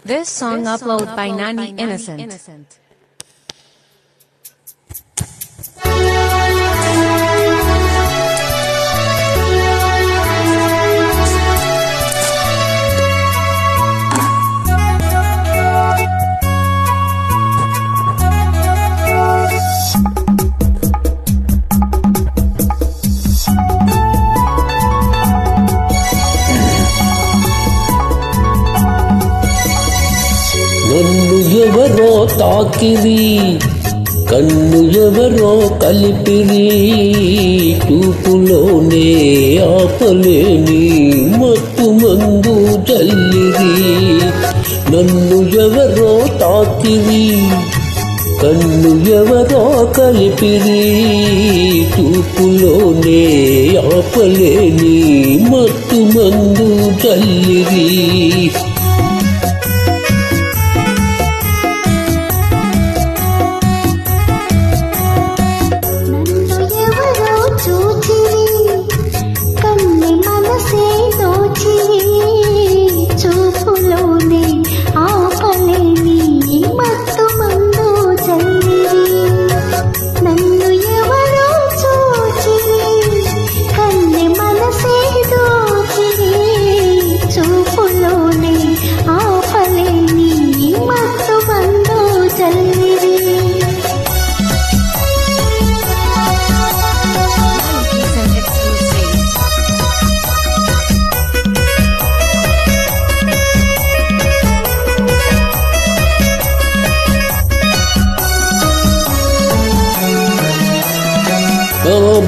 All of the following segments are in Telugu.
This song uploaded by Nani Innocent. నన్ను ఎవరో తాకిరి, కన్ను ఎవరో కలిపిరి, చూపులోనే ఆపలేని మత్తు మందు చల్లిరి. నన్ను ఎవరో తాకిరి, కన్ను ఎవరో కలిపిరి, చూపులోనే ఆపలేని మత్తు మందు చల్లిరి.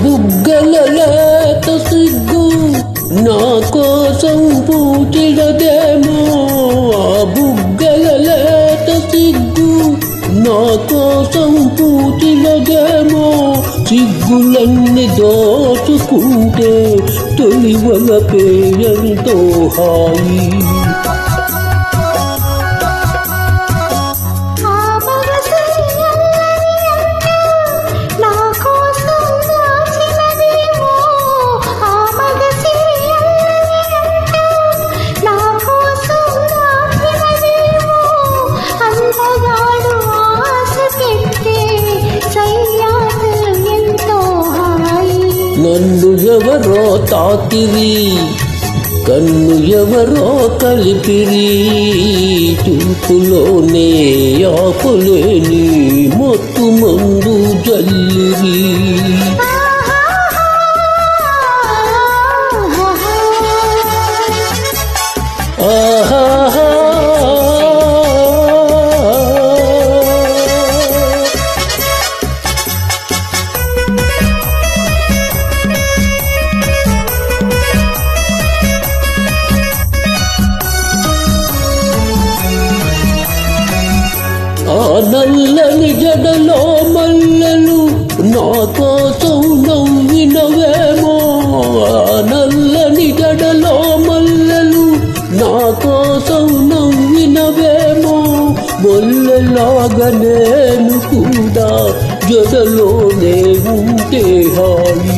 బుగ్గల లేత సిగ్గు నా కోసం పూచినదేమో, ఆ బుగ్గల లేత సిగ్గు నా కోసం పూచినదేమో. సిగ్గులన్నీ దోచుకుంటే తొలివల పేయంతో హాయి. నన్ను ఎవరో తాకిరి, కన్ను ఎవరో కలిపిరి, చూపులోనే ఆపలేని మత్తు మందు జల్లిరి. ఆ నల్లని జడలో మల్లెలు నా కోసం నవ్వినవేమో, ఆ నల్లని జడలో మల్లెలు నా కోసం నవ్వినవేమో. మొల్లలాగా నేను కూడా జడలోనే ఉంటే హాయి.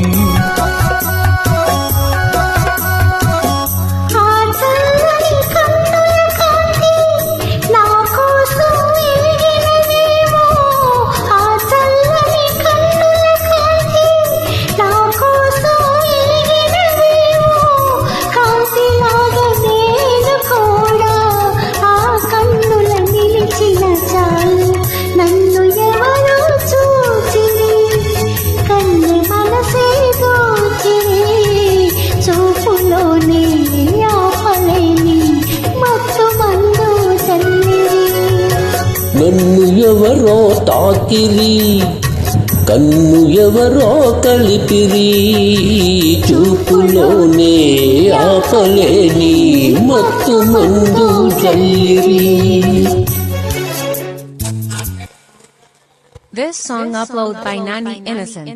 నన్ను ఎవరో తాకిరి, కన్ను ఎవరో కలిపిరి, చూపులోనే ఆపలేని మత్తు మందు చల్లిరి. This song uploaded by Nani Innocent.